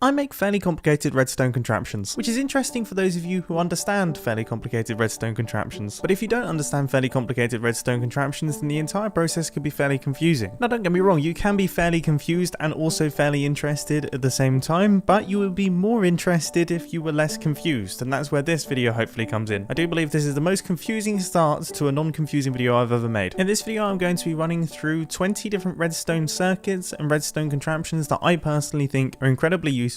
I make fairly complicated redstone contraptions, which is interesting for those of you who understand fairly complicated redstone contraptions. But if you don't understand fairly complicated redstone contraptions, then the entire process could be fairly confusing. Now don't get me wrong, you can be fairly confused and also fairly interested at the same time, but you would be more interested if you were less confused, and that's where this video hopefully comes in. I do believe this is the most confusing start to a non-confusing video I've ever made. In this video I'm going to be running through 20 different redstone circuits and redstone contraptions that I personally think are incredibly useful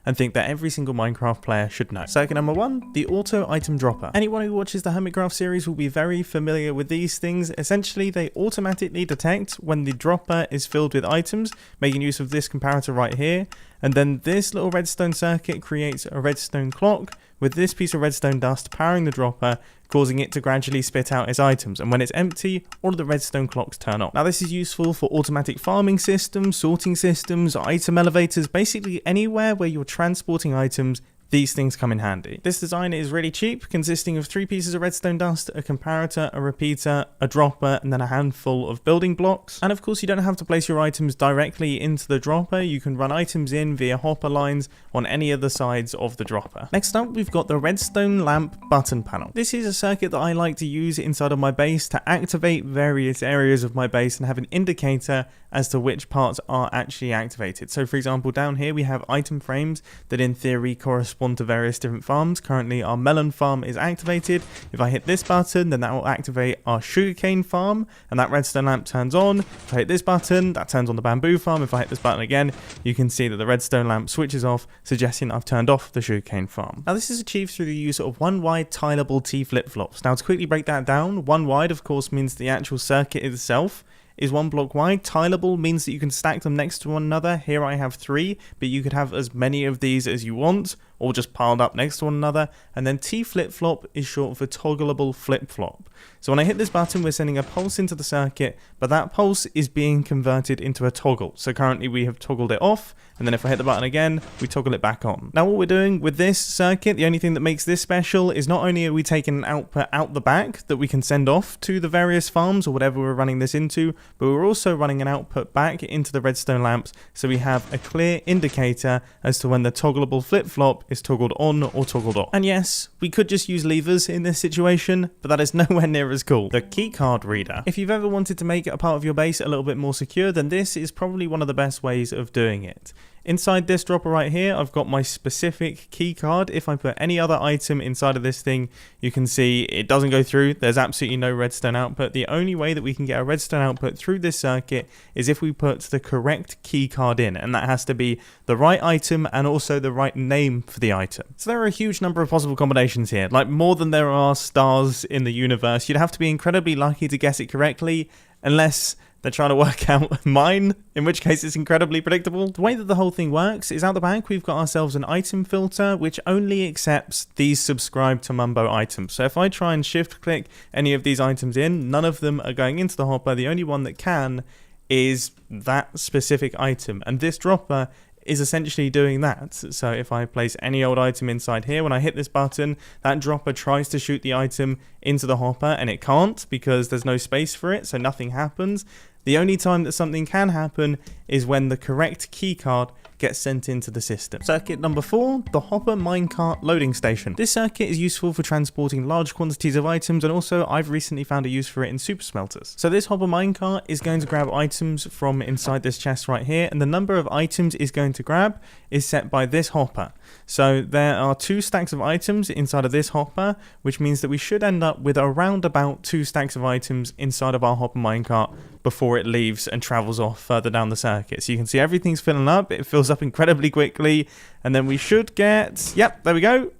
and think that every single Minecraft player should know. Circuit number 1, the auto item dropper. Anyone who watches the Hermitcraft series will be very familiar with these things. Essentially, they automatically detect when the dropper is filled with items, making use of this comparator right here, and then this little redstone circuit creates a redstone clock with this piece of redstone dust powering the dropper, causing it to gradually spit out its items, and when it's empty, all of the redstone clocks turn off. Now this is useful for automatic farming systems, sorting systems, item elevators, basically anywhere where you're transporting items. These things come in handy. This design is really cheap, consisting of 3 pieces of redstone dust, a comparator, a repeater, a dropper, and then a handful of building blocks. And of course you don't have to place your items directly into the dropper, you can run items in via hopper lines on any of the sides of the dropper. Next up we've got the redstone lamp button panel. This is a circuit that I like to use inside of my base to activate various areas of my base and have an indicator as to which parts are actually activated. So for example, down here we have item frames that in theory correspond to various different farms. Currently our melon farm is activated. If I hit this button, then that will activate our sugarcane farm and that redstone lamp turns on. If I hit this button, that turns on the bamboo farm. If I hit this button again, you can see that the redstone lamp switches off, suggesting I've turned off the sugarcane farm. Now this is achieved through the use of 1 wide tileable T flip-flops. Now to quickly break that down, 1 wide of course means the actual circuit itself is 1 block wide. Tileable means that you can stack them next to one another. Here I have 3, but you could have as many of these as you want, or just piled up next to one another. And then T flip-flop is short for toggleable flip-flop. So when I hit this button, we're sending a pulse into the circuit, but that pulse is being converted into a toggle. So currently we have toggled it off, and then if I hit the button again, we toggle it back on. Now what we're doing with this circuit, the only thing that makes this special is not only are we taking an output out the back that we can send off to the various farms or whatever we're running this into, but we're also running an output back into the redstone lamps, so we have a clear indicator as to when the toggleable flip-flop is toggled on or toggled off. And yes, we could just use levers in this situation, but that is nowhere near as cool. The keycard reader. If you've ever wanted to make a part of your base a little bit more secure, then this is probably one of the best ways of doing it. Inside this dropper right here, I've got my specific key card. If I put any other item inside of this thing, you can see it doesn't go through. There's absolutely no redstone output. The only way that we can get a redstone output through this circuit is if we put the correct key card in, and that has to be the right item and also the right name for the item. So there are a huge number of possible combinations here, like more than there are stars in the universe. You'd have to be incredibly lucky to guess it correctly, unless they're trying to work out mine, in which case it's incredibly predictable. The way that the whole thing works is out the back we've got ourselves an item filter which only accepts these subscribe to Mumbo items. So if I try and shift click any of these items in, none of them are going into the hopper. The only one that can is that specific item, and this dropper is essentially doing that. So if I place any old item inside here, when I hit this button, that dropper tries to shoot the item into the hopper and it can't because there's no space for it, so nothing happens. The only time that something can happen is when the correct keycard gets sent into the system. Circuit number 4, the hopper minecart loading station. This circuit is useful for transporting large quantities of items, and also I've recently found a use for it in super smelters. So this hopper minecart is going to grab items from inside this chest right here, and the number of items it's going to grab is set by this hopper. So there are 2 stacks of items inside of this hopper, which means that we should end up with around about 2 stacks of items inside of our hopper minecart before it leaves and travels off further down the circuit. So you can see everything's filling up, it fills up incredibly quickly, and then we should get, yep, there we go,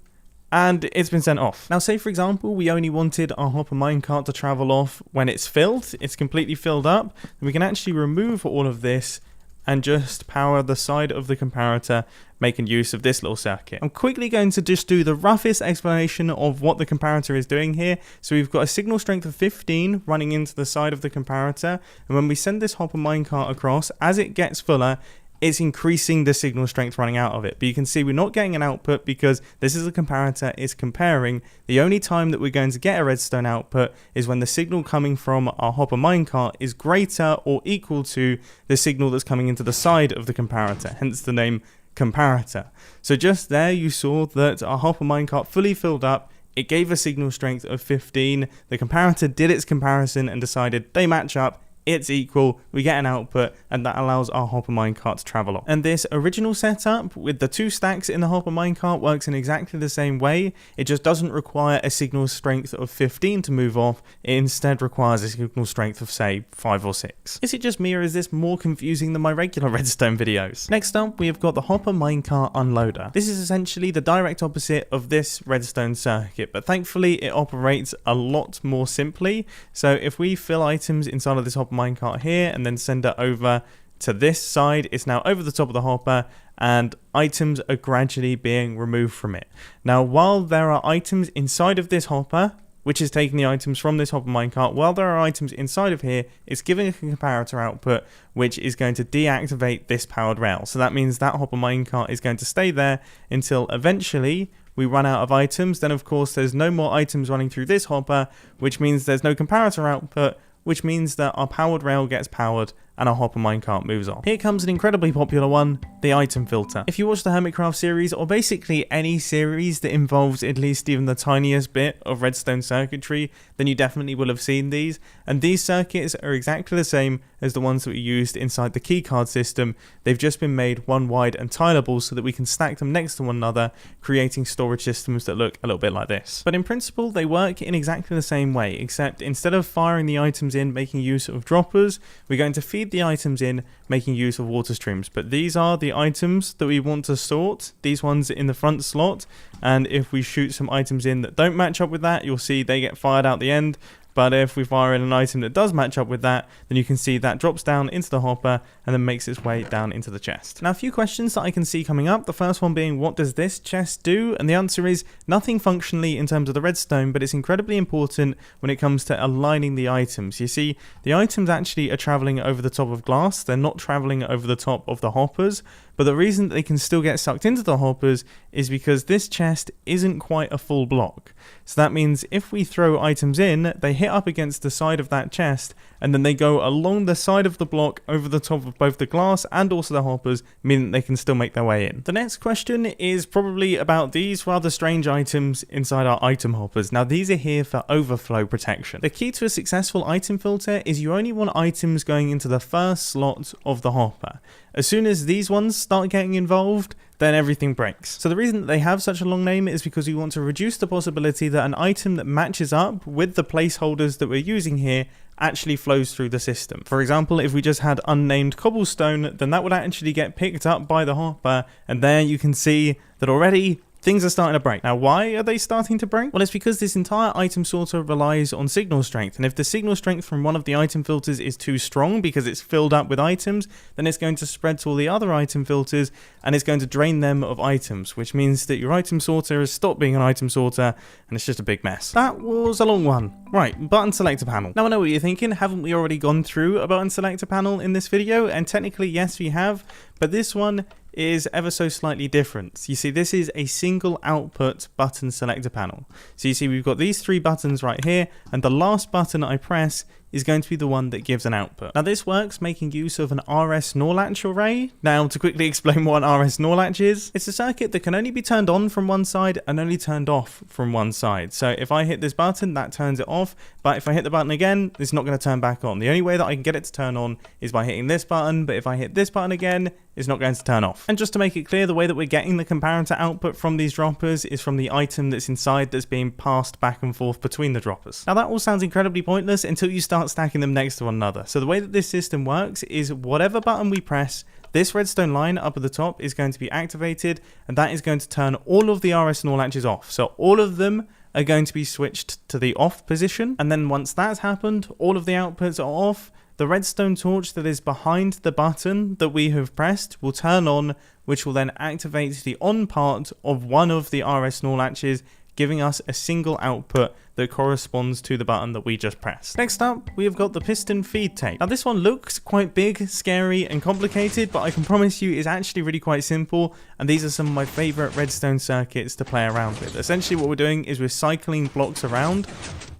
and it's been sent off. Now say for example we only wanted our hopper minecart to travel off when it's filled, it's completely filled up, then we can actually remove all of this and just power the side of the comparator, making use of this little circuit. I'm quickly going to just do the roughest explanation of what the comparator is doing here. So we've got a signal strength of 15 running into the side of the comparator, and when we send this hopper minecart across, as it gets fuller, it's increasing the signal strength running out of it. But you can see we're not getting an output because this is a comparator, it's comparing. The only time that we're going to get a redstone output is when the signal coming from our hopper minecart is greater or equal to the signal that's coming into the side of the comparator, hence the name comparator. So just there you saw that our hopper minecart fully filled up. It gave a signal strength of 15. The comparator did its comparison and decided they match up. It's equal, we get an output, and that allows our hopper minecart to travel on. And this original setup with the 2 stacks in the hopper minecart works in exactly the same way. It just doesn't require a signal strength of 15 to move off. It instead requires a signal strength of, say, 5 or 6. Is it just me, or is this more confusing than my regular redstone videos? Next up, we have got the hopper minecart unloader. This is essentially the direct opposite of this redstone circuit, but thankfully it operates a lot more simply. So if we fill items inside of this hopper minecart here and then send it over to this side, it's now over the top of the hopper and items are gradually being removed from it. Now, while there are items inside of this hopper, which is taking the items from this hopper minecart, while there are items inside of here, it's giving a comparator output which is going to deactivate this powered rail. So that means that hopper minecart is going to stay there until eventually we run out of items. Then of course there's no more items running through this hopper, which means there's no comparator output, which means that our powered rail gets powered and our hopper minecart moves on. Here comes an incredibly popular one, the item filter. If you watch the Hermitcraft series, or basically any series that involves at least even the tiniest bit of redstone circuitry, then you definitely will have seen these. And these circuits are exactly the same as the ones that we used inside the keycard system. They've just been made one wide and tileable so that we can stack them next to one another, creating storage systems that look a little bit like this. But in principle, they work in exactly the same way, except instead of firing the items in, making use of droppers, we're going to feed the items in, making use of water streams. But these are the items that we want to sort, these ones in the front slot, and if we shoot some items in that don't match up with that, you'll see they get fired out the end. But if we fire in an item that does match up with that, then you can see that drops down into the hopper and then makes its way down into the chest. Now, a few questions that I can see coming up. The first one being, what does this chest do? And the answer is nothing functionally in terms of the redstone, but it's incredibly important when it comes to aligning the items. You see, the items actually are traveling over the top of glass. They're not traveling over the top of the hoppers. But the reason that they can still get sucked into the hoppers is because this chest isn't quite a full block. So that means if we throw items in, they hit up against the side of that chest, and then they go along the side of the block over the top of both the glass and also the hoppers, meaning they can still make their way in. The next question is probably about these rather strange items inside our item hoppers. Now, these are here for overflow protection. The key to a successful item filter is you only want items going into the first slot of the hopper. As soon as these ones start getting involved, then everything breaks. So the reason that they have such a long name is because we want to reduce the possibility that an item that matches up with the placeholders that we're using here actually flows through the system. For example, if we just had unnamed cobblestone, then that would actually get picked up by the hopper, and there you can see that already things are starting to break. Now, why are they starting to break? Well, it's because this entire item sorter relies on signal strength, and if the signal strength from one of the item filters is too strong because it's filled up with items, then it's going to spread to all the other item filters and it's going to drain them of items, which means that your item sorter has stopped being an item sorter and it's just a big mess. That was a long one. Right, button selector panel. Now I know what you're thinking, haven't we already gone through a button selector panel in this video? And technically yes, we have, but this one is ever so slightly different. You see, this is a single output button selector panel. So you see we've got these 3 buttons right here, and the last button I press is going to be the one that gives an output. Now this works making use of an RS NOR latch array. Now to quickly explain what an RS NOR latch is, it's a circuit that can only be turned on from one side and only turned off from one side. So if I hit this button, that turns it off, but if I hit the button again, it's not going to turn back on. The only way that I can get it to turn on is by hitting this button, but if I hit this button again, it's not going to turn off. And just to make it clear, the way that we're getting the comparator output from these droppers is from the item that's inside that's being passed back and forth between the droppers. Now that all sounds incredibly pointless until you start stacking them next to one another. So the way that this system works is whatever button we press, this redstone line up at the top is going to be activated, and that is going to turn all of the RS NOR latches off. So all of them are going to be switched to the off position, and then once that's happened, all of the outputs are off. The redstone torch that is behind the button that we have pressed will turn on, which will then activate the on part of one of the RS NOR latches, giving us a single output that corresponds to the button that we just pressed. Next up, we have got the piston feed tape. Now this one looks quite big, scary and complicated, but I can promise you it's actually really quite simple, and these are some of my favorite redstone circuits to play around with. Essentially what we're doing is we're cycling blocks around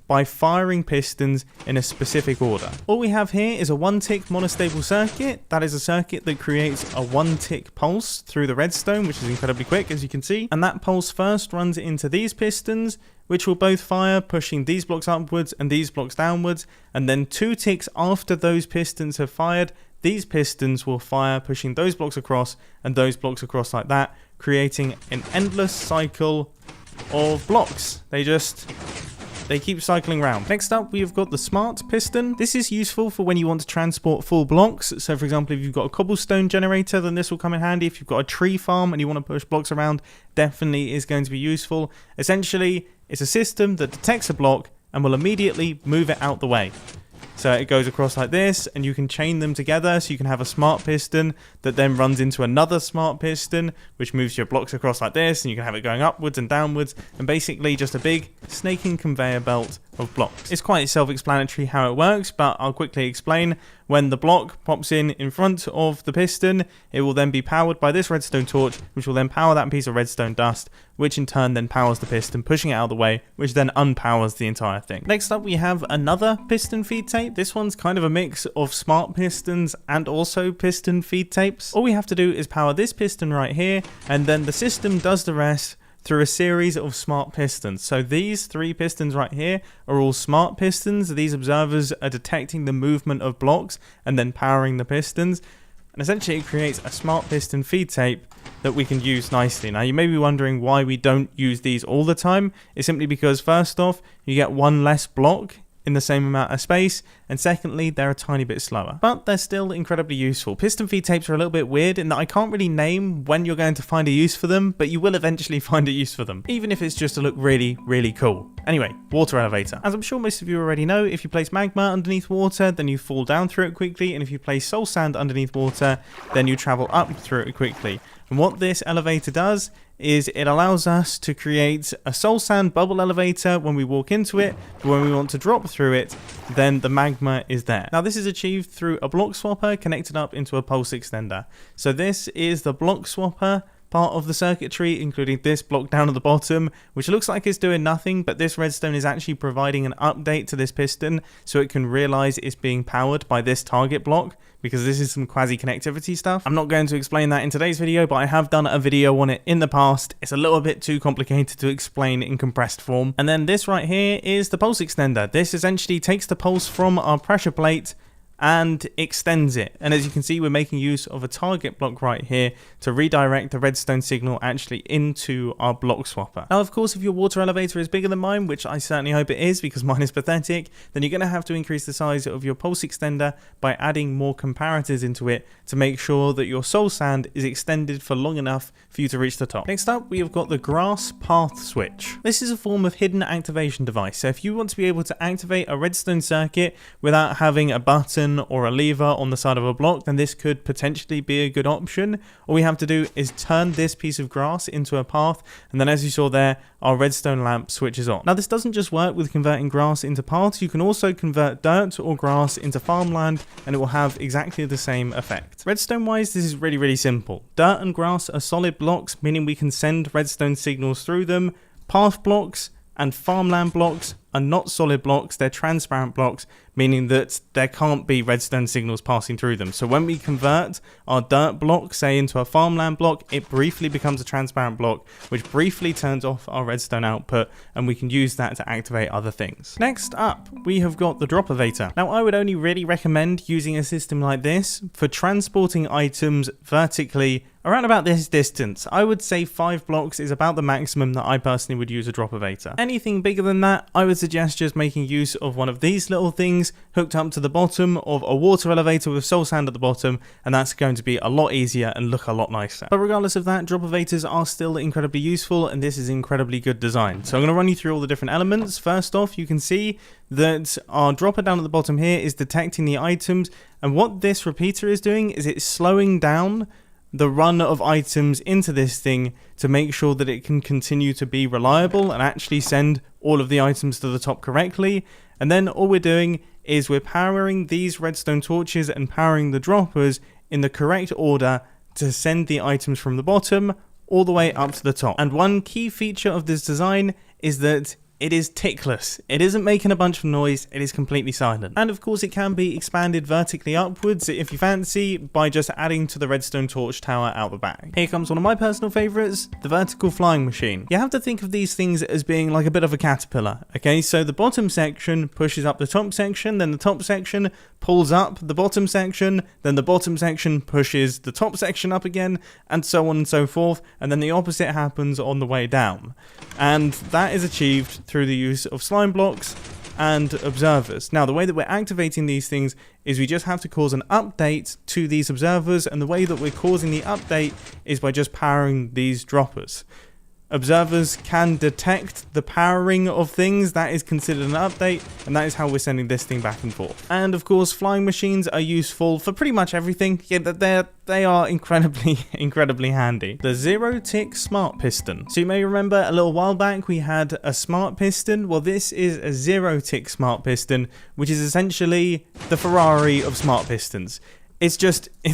by firing pistons in a specific order. All we have here is a 1-tick monostable circuit. That is a circuit that creates a 1-tick pulse through the redstone, which is incredibly quick, as you can see. And that pulse first runs into these pistons, which will both fire, pushing these blocks upwards and these blocks downwards. And then 2 ticks after those pistons have fired, these pistons will fire, pushing those blocks across and those blocks across like that, creating an endless cycle of blocks. They keep cycling round. Next up, we've got the smart piston. This is useful for when you want to transport full blocks. So for example, if you've got a cobblestone generator, then this will come in handy. If you've got a tree farm and you want to push blocks around, definitely is going to be useful. Essentially, it's a system that detects a block and will immediately move it out the way. So it goes across like this, and you can chain them together, so you can have a smart piston that then runs into another smart piston, which moves your blocks across like this, and you can have it going upwards and downwards, and basically just a big snaking conveyor belt of blocks. It's quite self-explanatory how it works, but I'll quickly explain. When the block pops in front of the piston, it will then be powered by this redstone torch, which will then power that piece of redstone dust, which in turn then powers the piston, pushing it out of the way, which then unpowers the entire thing. Next up, we have another piston feed tape. This one's kind of a mix of smart pistons and also piston feed tapes. All we have to do is power this piston right here, and then the system does the rest through a series of smart pistons. So these 3 pistons right here are all smart pistons. These observers are detecting the movement of blocks and then powering the pistons. And essentially it creates a smart piston feed tape that we can use nicely. Now you may be wondering why we don't use these all the time. It's simply because first off, you get 1 less block in the same amount of space, and secondly, they're a tiny bit slower, but they're still incredibly useful. Piston feed tapes are a little bit weird in that I can't really name when you're going to find a use for them, but you will eventually find a use for them, even if it's just to look really, really cool. Anyway, water elevator. As I'm sure most of you already know, if you place magma underneath water, then you fall down through it quickly, and if you place soul sand underneath water, then you travel up through it quickly. And what this elevator does is it allows us to create a soul sand bubble elevator when we walk into it, but when we want to drop through it, then the magma is there. Now this is achieved through a block swapper connected up into a pulse extender. So this is the block swapper part of the circuitry, including this block down at the bottom, which looks like it's doing nothing, but this redstone is actually providing an update to this piston so it can realize it's being powered by this target block, because this is some quasi connectivity stuff. I'm not going to explain that in today's video, but I have done a video on it in the past. It's a little bit too complicated to explain in compressed form. And then this right here is the pulse extender. This essentially takes the pulse from our pressure plate and extends it. And as you can see, we're making use of a target block right here to redirect the redstone signal actually into our block swapper. Now, of course, if your water elevator is bigger than mine, which I certainly hope it is because mine is pathetic, then you're going to have to increase the size of your pulse extender by adding more comparators into it to make sure that your soul sand is extended for long enough for you to reach the top. Next up, we have got the grass path switch. This is a form of hidden activation device. So if you want to be able to activate a redstone circuit without having a button or a lever on the side of a block, then this could potentially be a good option. All we have to do is turn this piece of grass into a path, and then as you saw there, our redstone lamp switches on. Now this doesn't just work with converting grass into paths, you can also convert dirt or grass into farmland, and it will have exactly the same effect. Redstone wise, this is really, really simple. Dirt and grass are solid blocks, meaning we can send redstone signals through them. Path blocks and farmland blocks are not solid blocks, they're transparent blocks, meaning that there can't be redstone signals passing through them. So when we convert our dirt block, say, into a farmland block, it briefly becomes a transparent block, which briefly turns off our redstone output, and we can use that to activate other things. Next up, we have got the drop elevator. Now, I would only really recommend using a system like this for transporting items vertically around about this distance. I would say 5 blocks is about the maximum that I personally would use a drop elevator. Anything bigger than that, I would suggest just making use of one of these little things hooked up to the bottom of a water elevator with soul sand at the bottom, and that's going to be a lot easier and look a lot nicer. But regardless of that, drop elevators are still incredibly useful, and this is incredibly good design. So I'm going to run you through all the different elements. First off, you can see that our dropper down at the bottom here is detecting the items, and what this repeater is doing is it's slowing down the run of items into this thing to make sure that it can continue to be reliable and actually send all of the items to the top correctly. And then all we're doing is we're powering these redstone torches and powering the droppers in the correct order to send the items from the bottom all the way up to the top. And one key feature of this design is that it is tickless. It isn't making a bunch of noise, it is completely silent. And of course it can be expanded vertically upwards if you fancy by just adding to the redstone torch tower out the back. Here comes one of my personal favourites, the vertical flying machine. You have to think of these things as being like a bit of a caterpillar, okay? So the bottom section pushes up the top section, then the top section pulls up the bottom section, then the bottom section pushes the top section up again, and so on and so forth, and then the opposite happens on the way down. And that is achieved through the use of slime blocks and observers. Now, the way that we're activating these things is we just have to cause an update to these observers, and the way that we're causing the update is by just powering these droppers. Observers can detect the powering of things, that is considered an update, and that is how we're sending this thing back and forth. And of course, flying machines are useful for pretty much everything. Yeah, they are incredibly handy. The 0-tick smart piston. So you may remember a little while back we had a smart piston. Well, this is a 0-tick smart piston, which is essentially the Ferrari of smart pistons. It's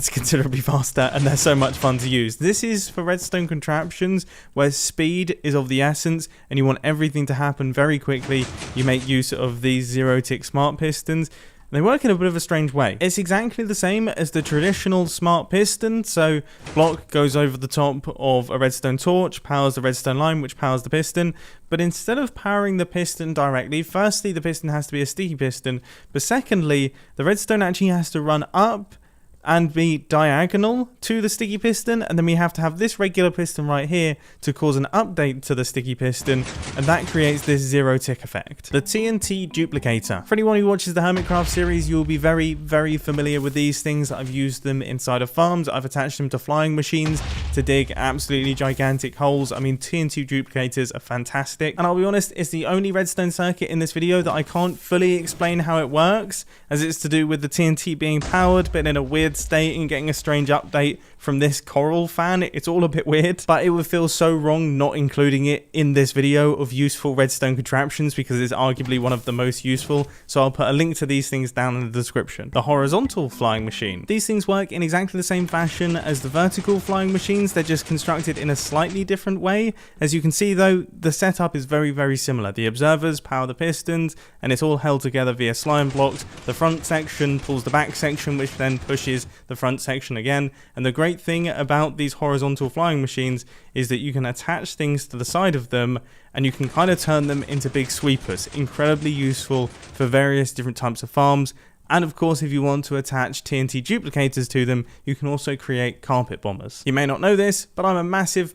considerably faster, and they're so much fun to use. This is for redstone contraptions where speed is of the essence and you want everything to happen very quickly. You make use of these 0-tick smart pistons. They work in a bit of a strange way. It's exactly the same as the traditional smart piston. So block goes over the top of a redstone torch, powers the redstone line, which powers the piston. But instead of powering the piston directly, firstly, the piston has to be a sticky piston. But secondly, the redstone actually has to run up and be diagonal to the sticky piston, and then we have to have this regular piston right here to cause an update to the sticky piston, and that creates this 0-tick effect. The TNT duplicator. For anyone who watches the Hermitcraft series, you'll be very familiar with these things. I've used them inside of farms. I've attached them to flying machines to dig absolutely gigantic holes. I mean, TNT duplicators are fantastic, and I'll be honest, it's the only redstone circuit in this video that I can't fully explain how it works, as it's to do with the TNT being powered but in a weird state and getting a strange update from this coral fan. It's all a bit weird, but it would feel so wrong not including it in this video of useful redstone contraptions because it's arguably one of the most useful. So I'll put a link to these things down in the description. The horizontal flying machine. These things work in exactly the same fashion as the vertical flying machines. They're just constructed in a slightly different way. As you can see though, the setup is very similar. The observers power the pistons and it's all held together via slime blocks. The front section pulls the back section, which then pushes the front section again. And the great thing about these horizontal flying machines is that you can attach things to the side of them and you can kind of turn them into big sweepers. Incredibly useful for various different types of farms. And of course, if you want to attach TNT duplicators to them, you can also create carpet bombers. You may not know this, but I'm a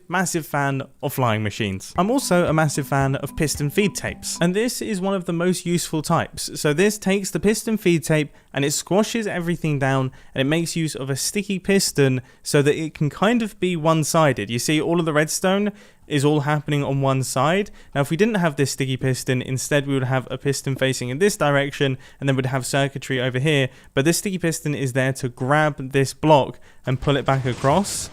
massive fan of flying machines. I'm also a massive fan of piston feed tapes. And this is one of the most useful types. So this takes the piston feed tape and it squashes everything down and it makes use of a sticky piston so that it can kind of be one-sided. You see all of the redstone is all happening on one side. Now if we didn't have this sticky piston, instead we would have a piston facing in this direction and then we'd have circuitry over here, but this sticky piston is there to grab this block and pull it back across,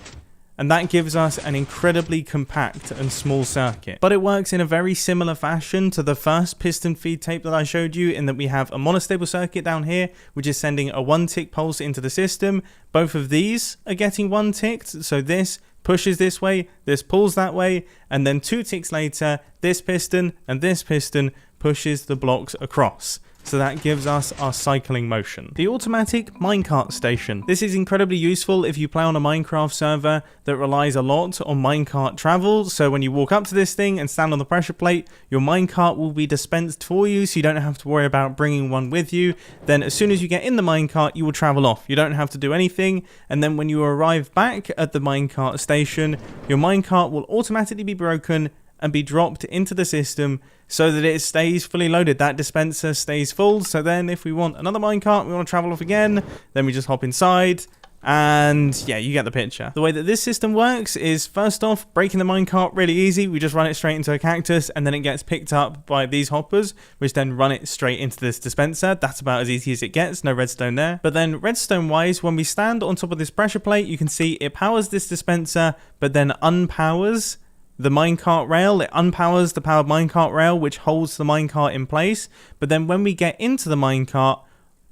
and that gives us an incredibly compact and small circuit. But it works in a very similar fashion to the first piston feed tape that I showed you, in that we have a monostable circuit down here which is sending a 1-tick pulse into the system. Both of these are getting 1-ticked, so this pushes this way, this pulls that way, and then 2 ticks later, this piston and this piston pushes the blocks across. So that gives us our cycling motion. The automatic minecart station. This is incredibly useful if you play on a Minecraft server that relies a lot on minecart travel. So when you walk up to this thing and stand on the pressure plate, your minecart will be dispensed for you, so you don't have to worry about bringing one with you. Then as soon as you get in the minecart, you will travel off. You don't have to do anything. And then when you arrive back at the minecart station, your minecart will automatically be broken and be dropped into the system so that it stays fully loaded. That dispenser stays full, so then if we want another minecart, we want to travel off again, then we just hop inside, and yeah, you get the picture. The way that this system works is, first off, breaking the minecart really easy. We just run it straight into a cactus and then it gets picked up by these hoppers, which then run it straight into this dispenser. That's about as easy as it gets, no redstone there. But then redstone wise, when we stand on top of this pressure plate, you can see it powers this dispenser but then unpowers the minecart rail. It unpowers the powered minecart rail, which holds the minecart in place. But then when we get into the minecart,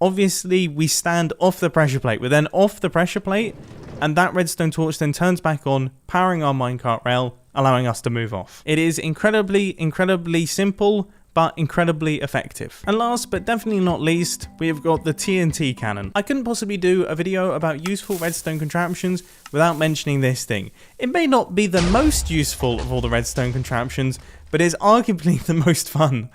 obviously we stand off the pressure plate. We're then off the pressure plate, and that redstone torch then turns back on, powering our minecart rail, allowing us to move off. It is incredibly simple, but incredibly effective. And last but definitely not least, we have got the TNT cannon. I couldn't possibly do a video about useful redstone contraptions without mentioning this thing. It may not be the most useful of all the redstone contraptions, but is arguably the most fun.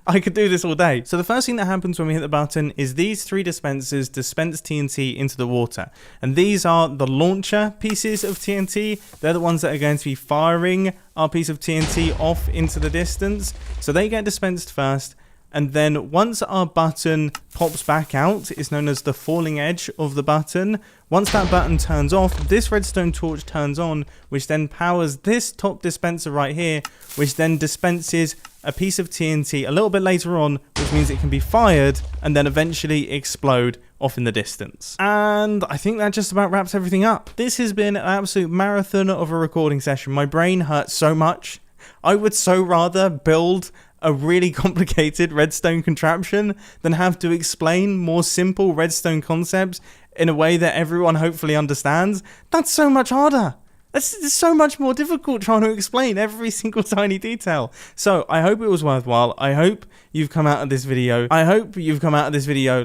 I could do this all day. So the first thing that happens when we hit the button is these 3 dispensers dispense TNT into the water. And these are the launcher pieces of TNT. They're the ones that are going to be firing our piece of TNT off into the distance. So they get dispensed first. And then once our button pops back out, it's known as the falling edge of the button. Once that button turns off, this redstone torch turns on, which then powers this top dispenser right here, which then dispenses a piece of TNT a little bit later on, which means it can be fired and then eventually explode off in the distance. And I think that just about wraps everything up. This has been an absolute marathon of a recording session. My brain hurts so much. I would so rather build a really complicated redstone contraption than have to explain more simple redstone concepts in a way that everyone hopefully understands. That's so much harder. It's so much more difficult trying to explain every single tiny detail. So I hope it was worthwhile. I hope you've come out of this video.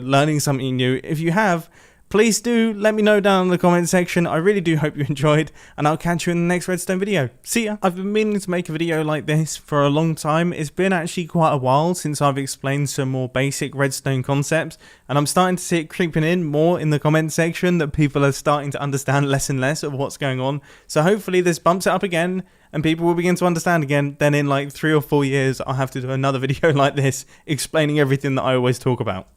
Learning something new. If you have, please do let me know down in the comment section. I really do hope you enjoyed, and I'll catch you in the next redstone video. See ya. I've been meaning to make a video like this for a long time. It's been actually quite a while since I've explained some more basic redstone concepts, and I'm starting to see it creeping in more in the comment section that people are starting to understand less and less of what's going on. So hopefully this bumps it up again and people will begin to understand again. Then in like 3 or 4 years, I'll have to do another video like this explaining everything that I always talk about.